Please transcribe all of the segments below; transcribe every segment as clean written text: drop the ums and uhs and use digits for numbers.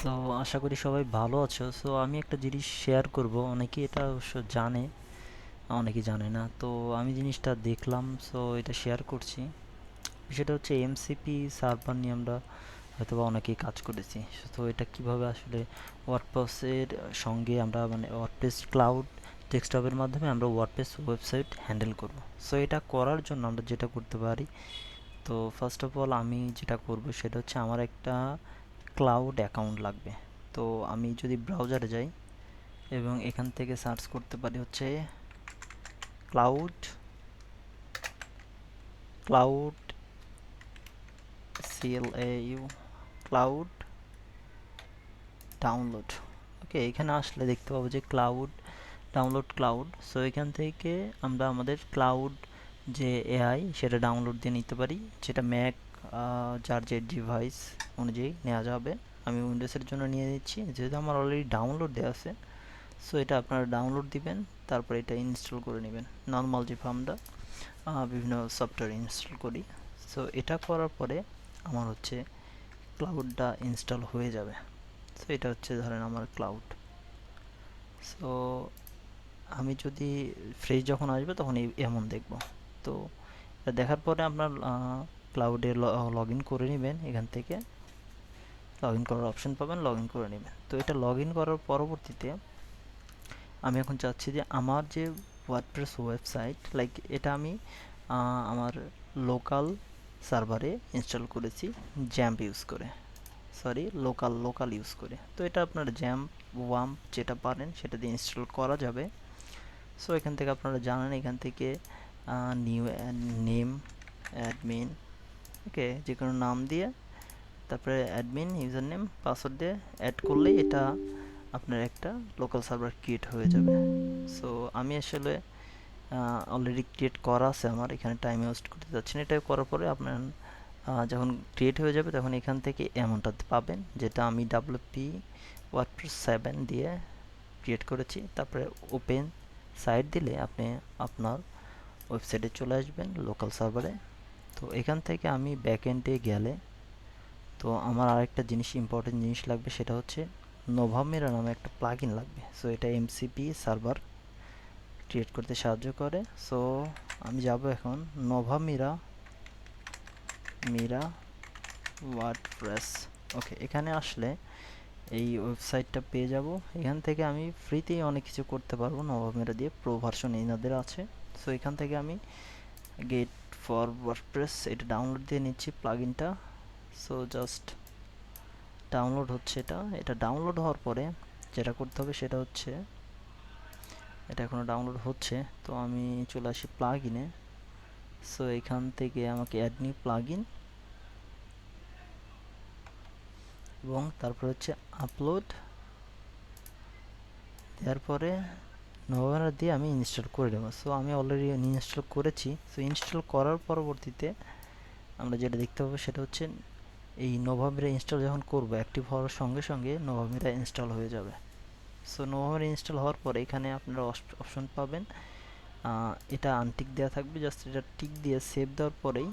So আশা করি সবাই ভালো আছো। সো আমি একটা জিনিস শেয়ার করব, অনেকে এটা অবশ্য জানে, অনেকে জানে না। তো আমি জিনিসটা দেখলাম, সো এটা শেয়ার করছি। সেটা হচ্ছে এমসিপি সার্ভার নিয়ে আমরা হয়তো বা অনেকেই কাজ করেছি। তো এটা কিভাবে আসলে ওয়ার্ডপ্রেসের সঙ্গে আমরা মানে ওয়ার্ডপ্রেস ক্লাউড ডেস্কটপের মাধ্যমে আমরা ওয়ার্ডপ্রেস ওয়েবসাইট হ্যান্ডেল করব। সো এটা করার জন্য আমরা যেটা করতে পারি, তো ফার্স্ট অফ অল আমি যেটা করব সেটা হচ্ছে আমার একটা ক্লাউড অ্যাকাউন্ট লাগবে। তো আমি যদি ব্রাউজারে যাই এবং এখান থেকে সার্চ করতে পারি হচ্ছে cloud cloud CLAU cloud download. Okay, এখানে আসলে দেখতে পাবো যে ক্লাউড ডাউনলোড ক্লাউড। সো এখান থেকে আমরা আমাদের ক্লাউড যে এআই সেটা ডাউনলোড দিয়ে নিতে পারি, যেটা ম্যাক যার যে ডিভাইস অনুযায়ী নেওয়া যাবে। আমি উইন্ডোজের জন্য নিয়ে নিচ্ছি যেহেতু আমার অলরেডি ডাউনলোড দেওয়া আছে। সো এটা আপনারা ডাউনলোড দিবেন, তারপর এটা ইনস্টল করে নেবেন নর্মাল যেভাবে আমরা বিভিন্ন সফটওয়্যার ইনস্টল করি। সো এটা করার পরে আমার হচ্ছে ক্লাউডটা ইনস্টল হয়ে যাবে। সো এটা হচ্ছে ধরেন আমার ক্লাউড। সো আমি যদি ফ্রেশ যখন আসবে তখন এমন দেখব। তো এটা দেখার পরে আপনার ক্লাউডে লগ ইন করে নেবেন। এখান থেকে লগ ইন করার অপশন পাবেন, লগ ইন করে নেবেন। তো এটা লগ ইন করার পরবর্তীতে আমি এখন চাচ্ছি যে আমার যে ওয়ার্ডপ্রেস ওয়েবসাইট লাইক এটা আমি আমার লোকাল সার্ভারে ইনস্টল করেছি জ্যাম্প ইউজ করে, সরি লোকাল ইউজ করে। তো এটা আপনার জ্যাম্প ওয়াম্প যেটা পারেন সেটা দিয়ে ইনস্টল করা যাবে। সো এখান থেকে আপনারা জানেন, এখান থেকে নিউ নেম অ্যাডমিন, ওকে, যে কোনো নাম দিয়ে তারপরে অ্যাডমিন ইউজার নেম পাসওয়ার্ড দিয়ে অ্যাড করলেই এটা আপনার একটা লোকাল সার্ভার ক্রিয়েট হয়ে যাবে। সো আমি আসলে অলরেডি ক্রিয়েট করা আছে আমার, এখানে টাইম ওয়েস্ট করতে যাচ্ছি না। এটা করার পরে আপনার যখন ক্রিয়েট হয়ে যাবে তখন এখান থেকে অ্যামাউন্টটা পাবেন, যেটা আমি WP ওয়ার্ডপ্রেস 7 দিয়ে ক্রিয়েট করেছি। তারপরে ওপেন সাইট দিলে আপনি আপনার ওয়েবসাইটে চলে আসবেন লোকাল সার্ভারে। তো এখান থেকে আমি ব্যাকএন্ডে গেলে তো আমার আরেকটা জিনিস ইম্পর্টেন্ট জিনিস লাগবে, সেটা হচ্ছে নোভামেরা নামে একটা প্লাগইন লাগবে। সো এটা এমসিপি সার্ভার ক্রিয়েট করতে সাহায্য করে। সো আমি যাব এখন নোভামিরা মিরা ওয়ার্ডপ্রেস। ওকে, এখানে আসলে এই ওয়েবসাইটটা পেয়ে যাব। এখান থেকে আমি ফ্রিতেই অনেক কিছু করতে পারবো নোভামিরা দিয়ে, প্রো ভার্সন এনাদের আছে। সো এখান থেকে আমি গেট ফর ওয়ার্ডপ্রেস এটা ডাউনলোড দিয়ে নিচ্ছি প্লাগইনটা। সো জাস্ট ডাউনলোড হচ্ছে, এটা ডাউনলোড হওয়ার পরে যেটা করতে হবে সেটা হচ্ছে, এটা এখনো ডাউনলোড হচ্ছে। তো আমি চলে আসি প্লাগইনে। সো এখান থেকে আমাকে অ্যাড নিউ প্লাগইন এবং তারপর হচ্ছে আপলোড দেওয়ার পরে নভেম্বর দিয়ে আমি ইনস্টল করে দেবো। সো আমি অলরেডি ইনস্টল করেছি। সো ইনস্টল করার পরবর্তীতে আমরা যেটা দেখতে পাবো সেটা হচ্ছে এই নোভামিরা ইনস্টল যখন করবো অ্যাক্টিভ হওয়ার সঙ্গে সঙ্গে নোভামিরা ইনস্টল হয়ে যাবে। সো নোভামিরা ইনস্টল হওয়ার পরে এখানে আপনারা অপশন পাবেন, এটা আনটিক দেওয়া থাকবে, জাস্ট এটা টিক দিয়ে সেভ দেওয়ার পরেই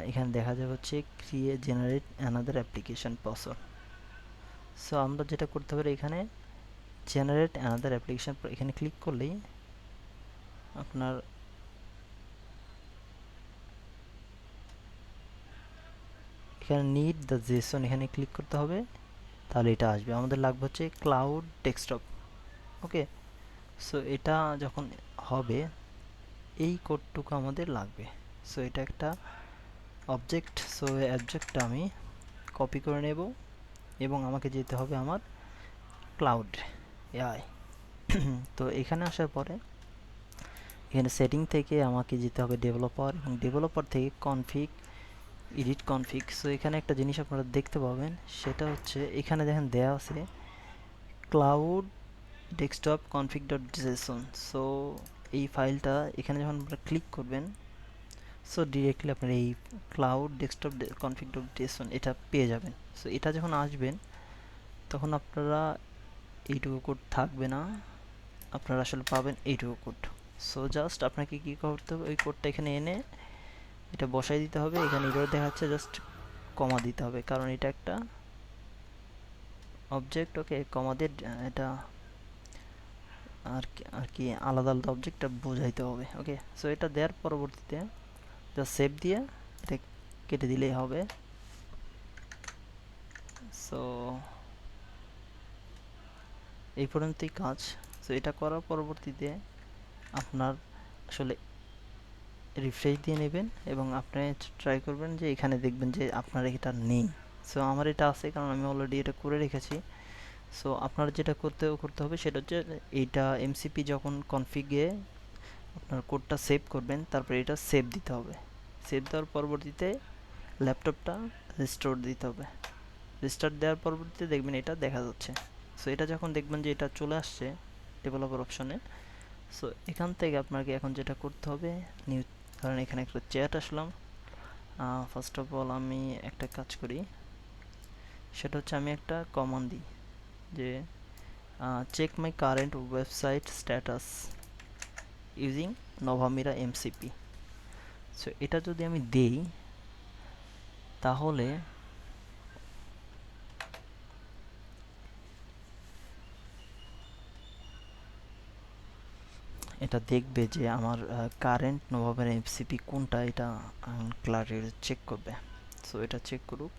এখানে দেখা যাবে হচ্ছে create generate another application password. So আমরা যেটা করতে পারি এখানে জেনারেট অ্যানাদার অ্যাপ্লিকেশন, এখানে ক্লিক করলেই আপনার এখানে নিড দ্য জেসন এখানে ক্লিক করতে হবে, তাহলে এটা আসবে। আমাদের লাগবে হচ্ছে ক্লাউড ডেস্কটপ। ওকে, সো এটা যখন হবে এই কোডটুকু আমাদের লাগবে। সো এটা একটা অবজেক্ট। সো এই অবজেক্টটা আমি কপি করে নেব এবং আমাকে যেতে হবে আমার ক্লাউড এআই। তো এখানে আসার পরে এখানে সেটিং থেকে আমাকে যেতে হবে ডেভেলপার এবং ডেভেলপার থেকে কনফিগ এডিট কনফিগ। সো এখানে একটা জিনিস আপনারা দেখতে পাবেন, সেটা হচ্ছে এখানে দেখেন দেওয়া আছে cloud desktop config dot Jason. So এই ফাইলটা এখানে যখন আপনারা ক্লিক করবেন, সো ডিরেক্টলি আপনার এই cloud desktop config dot Jason এটা পেয়ে যাবেন। সো এটা যখন আসবেন তখন আপনারা এইটুকু কোড থাকবে না, আপনারা আসলে পাবেন এইটুকু কোড। সো জাস্ট আপনাকে কী করতে হবে, ওই কোডটা এখানে এনে এটা বসাই দিতে হবে। এখানে এরর দেখাচ্ছে, জাস্ট কমা দিতে হবে কারণ এটা একটা অবজেক্ট ওকে কমা দিয়ে এটা আর কি আলাদা আলাদা অবজেক্টটা বোঝাইতে হবে। ওকে, সো এটা দেওয়ার পরবর্তীতে জাস্ট সেভ দিয়ে এটা কেটে দিলেই হবে। সো এই পর্যন্তই কাজ। সো এটা করার পরবর্তীতে আপনার আসলে রিফ্রেশ দিয়ে নেবেন এবং আপনি ট্রাই করবেন যে এখানে দেখবেন যে আপনার এটা নেই। সো আমার এটা আছে কারণ আমি অলরেডি এটা করে রেখেছি। সো আপনার যেটা করতে হবে সেটা হচ্ছে এইটা এমসিপি যখন কনফিগে আপনার কোডটা সেভ করবেন তারপরে এটা সেভ দিতে হবে। সেভ দেওয়ার পরবর্তীতে ল্যাপটপটা রিস্টোর দিতে হবে। রিস্টার্ট দেওয়ার পরবর্তীতে দেখবেন এটা দেখা যাচ্ছে। সো এটা যখন দেখবেন যে এটা চলে আসছে ডেভেলপার অপশনে, সো এখান থেকে আপনাকে এখন যেটা করতে হবে, নিউ ধরেন এখানে একটা chat Aslam. First of all আমি একটা কাজ করি, সেটা হচ্ছে আমি একটা কমান্ড দিই যে check my current website status using Novamira MCP. So এটা যদি আমি দেই তাহলে এটা দেখবে যে আমার কারেন্ট নোভামিরা এমসিপি কোনটা, এটা ক্লারিটি চেক করবে। সো এটা চেক করুক।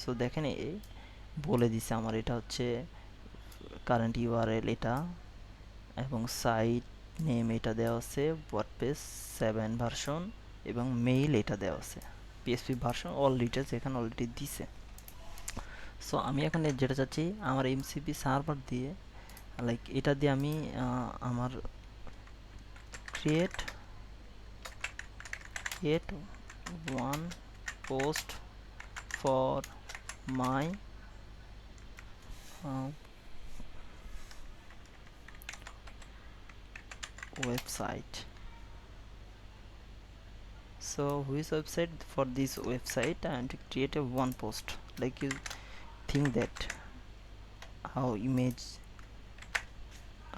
সো দেখেন বলে দিছে আমার এটা হচ্ছে কারেন্ট ইউআরএল এটা, এবং সাইট নেম এটা দেওয়া আছে ওয়ার্ডপ্রেস 7 ভার্সন, এবং মেইল এটা দেওয়া আছে পিএসপি ভার্সন, অল ডিটেলস এখানে অলরেডি দিছে। সো আমি এখন যেটা চাচ্ছি আমার এমসিপি সার্ভার দিয়ে, লাইক এটা দিয়ে আমি আমার create one post for my website. So which website? For this website I want to create a one post, like you think that how image,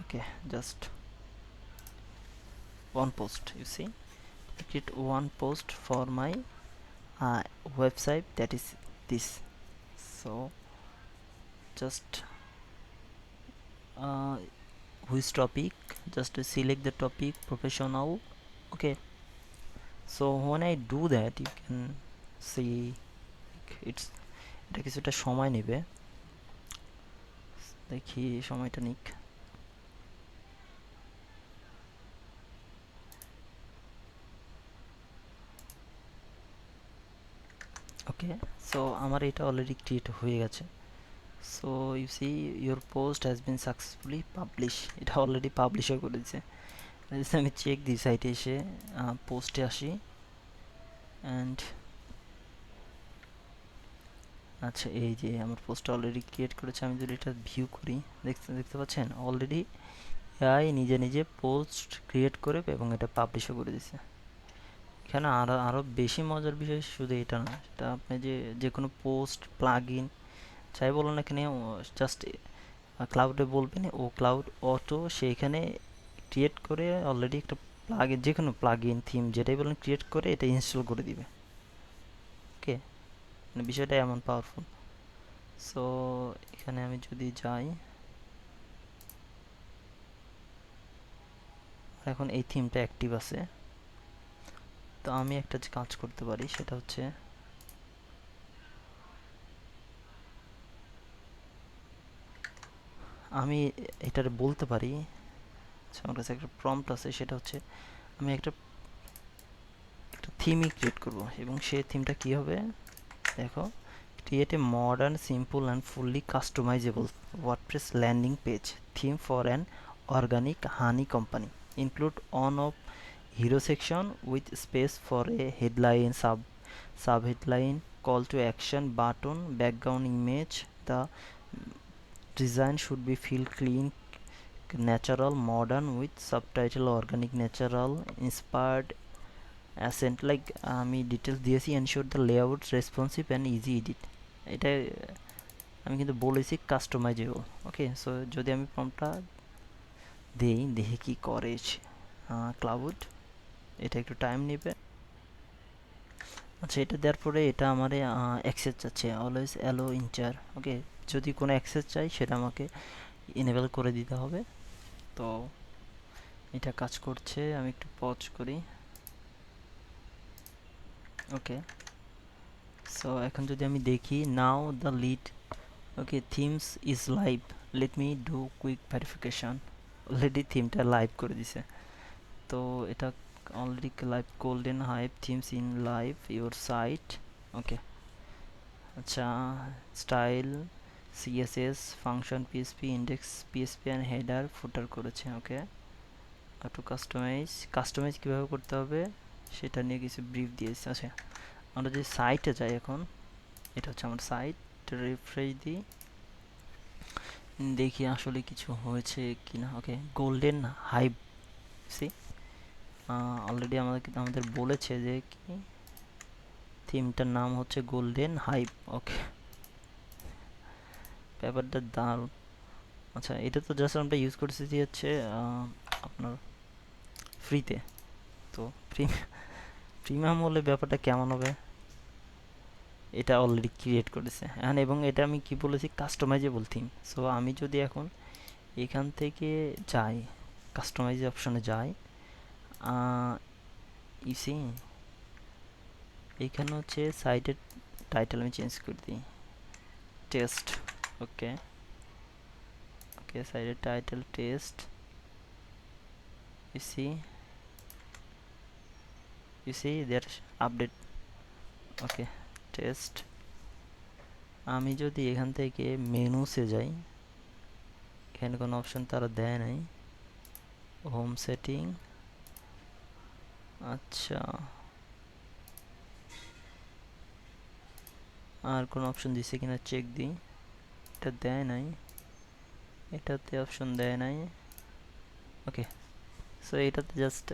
okay, just one post, you see, create one post for my website, that is this. So just uh, which topic, just to select the topic professional. Okay, so when I do that you can see it's এটা কিছুটা সময় নেবে, দেখি সময়টা নিক। ওকে, so আমার এটা already create হয়ে গেছে। So you see your post has been successfully publish, এটা অলরেডি পাবলিশও করেছে। আমি চেক দিই সাইটে এসে, পোস্টে আসি অ্যান্ড আচ্ছা এই যে আমার পোস্টটা অলরেডি ক্রিয়েট করেছে। আমি যদি এটা ভিউ করি, দেখতে পাচ্ছেন অলরেডি এআই নিজে নিজে পোস্ট ক্রিয়েট করে এবং এটা পাবলিশও করে দিছে। এখানে আরও বেশি মজার বিষয় শুধু এটা না, সেটা আপনি যে কোনো পোস্ট প্লাগ ইন যাই বলো না কেন, জাস্ট ক্লাউডে বলবেন ও ক্লাউড অটো সেইখানে ক্রিয়েট করে অলরেডি একটা প্লাগ ইন, যে কোনো প্লাগ ইন থিম যেটাই বলেন ক্রিয়েট করে এটা ইনস্টল করে দিবে। ওকে, মানে বিষয়টা এমন পাওয়ারফুল। সো এখানে আমি যদি যাই, এখন এই থিমটা অ্যাক্টিভ আছে। তো আমি একটা যে কাজ করতে পারি সেটা হচ্ছে আমি এটার বলতে পারি, আমার কাছে একটা প্রম্পট আছে, সেটা হচ্ছে আমি একটা থিমই ক্রিয়েট করব এবং সেই থিমটা কি হবে দেখো, create a modern simple and fully customizable WordPress landing page theme for an organic honey company. Include on of hero section with space for a headline, sub headline, call to action button, background image. The design should be feel clean, natural, modern with subtitle organic, natural, inspired accent, like আমি details দিয়েছি। Ensure the layout responsive and easy edit, এটা আমি কিন্তু বলেছি customisable. ওকে, so যদি আমি প্রম্পটটা দেই দেখি কি করে ক্লাউড, এটা একটু টাইম নেবে। আচ্ছা, এটা দেওয়ার পরে এটা আমার অ্যাক্সেস চাচ্ছে অলওয়েজ অ্যালো ইনচার। ওকে, যদি কোনো অ্যাক্সেস চাই সেটা আমাকে এনেবল করে দিতে হবে। তো এটা কাজ করছে, আমি একটু পজ করি। ওকে, সো এখন যদি আমি দেখি, now the lead, okay, themes is live, let me do quick verification. Already থিমটা লাইভ করে দিছে। তো এটা already live, golden hype themes in live your site. Okay, আচ্ছা, style CSS function PSP index PSP and header footer করেছে। Okay, two customise কীভাবে করতে হবে সেটা নিয়ে কিছু ব্রিফ দিয়েছে। আচ্ছা, আমরা যদি সাইটে যাই, এখন এটা হচ্ছে আমার সাইট, রিফ্রেশ দিই, দেখি আসলে কিছু হয়েছে কিনা। ওকে, গোল্ডেন হাইপ, সি অলরেডি আমাদের বলেছে যে কি থিমটার নাম হচ্ছে গোল্ডেন হাইপ। ওকে, ব্যাপারটা দারুণ। আচ্ছা, এটা তো জাস্ট আমরা ইউজ করছি যে হচ্ছে আপনার ফ্রিতে। তো প্রিমিয়াম হলে ব্যাপারটা কেমন হবে, এটা অলরেডি ক্রিয়েট করেছে হ্যাঁ। এবং এটা আমি কি বলেছি, কাস্টমাইজেবল থিম। সো আমি যদি এখন এখান থেকে যাই, কাস্টমাইজ অপশনে যাই, ইসি এখানে হচ্ছে সাইটের টাইটেল আমি চেঞ্জ করে দিই, টেস্ট। ওকে, ওকে, সাইটের টাইটেল টেস্ট, ইসি দেয়ার আপডেট। ওকে, টেস্ট। আমি যদি এখান থেকে মেনুসে যাই, এখানে কোনো অপশন তারা দেয় নাই, হোম সেটিং, আচ্ছা, আর কোনো অপশন দিছে কিনা চেক দিই, এটা দেয় নাই, এটাতে অপশন দেয় নাই। ওকে, সো এটাতে জাস্ট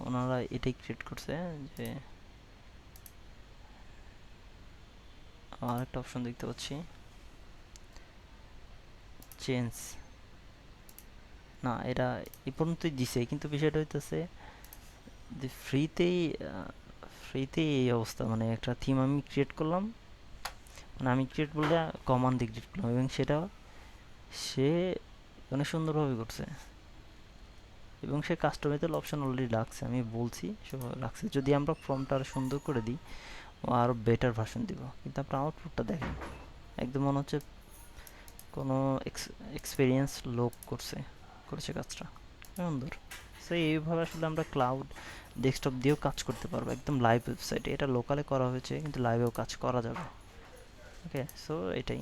ওনারা এটাই ক্রিয়েট করছে যে আর একটা অপশন দেখতে পাচ্ছি, চেঞ্জ, না এটা এ পর্যন্তই দিছে, কিন্তু বিষয়টা হইতেছে যে ফ্রিতেই এই অবস্থা। মানে একটা থিম আমি ক্রিয়েট করলাম, মানে আমি ক্রিয়েট বললে কমান্ড দিয়ে ক্রিয়েট করলাম, এবং সেটা সে অনেক সুন্দরভাবে করছে, এবং সে কাস্টমাইজেবল অপশন অলরেডি রাখছে, আমি বলছি সে রাখছে। যদি আমরা ফর্মটা আরও সুন্দর করে দিই, ও আরও বেটার ভার্সন দিব, কিন্তু আপনার আউটপুটটা দেখেন, একদম মনে হচ্ছে কোনো এক্সপিরিয়েন্স লোক করেছে কাজটা, সুন্দর। সো এইভাবে আসলে আমরা ক্লাউড ডেস্কটপ দিয়েও কাজ করতে পারবো, একদম লাইভ ওয়েবসাইটে। এটা লোকালে করা হয়েছে, কিন্তু লাইভেও কাজ করা যাবে। ওকে, সো এটাই।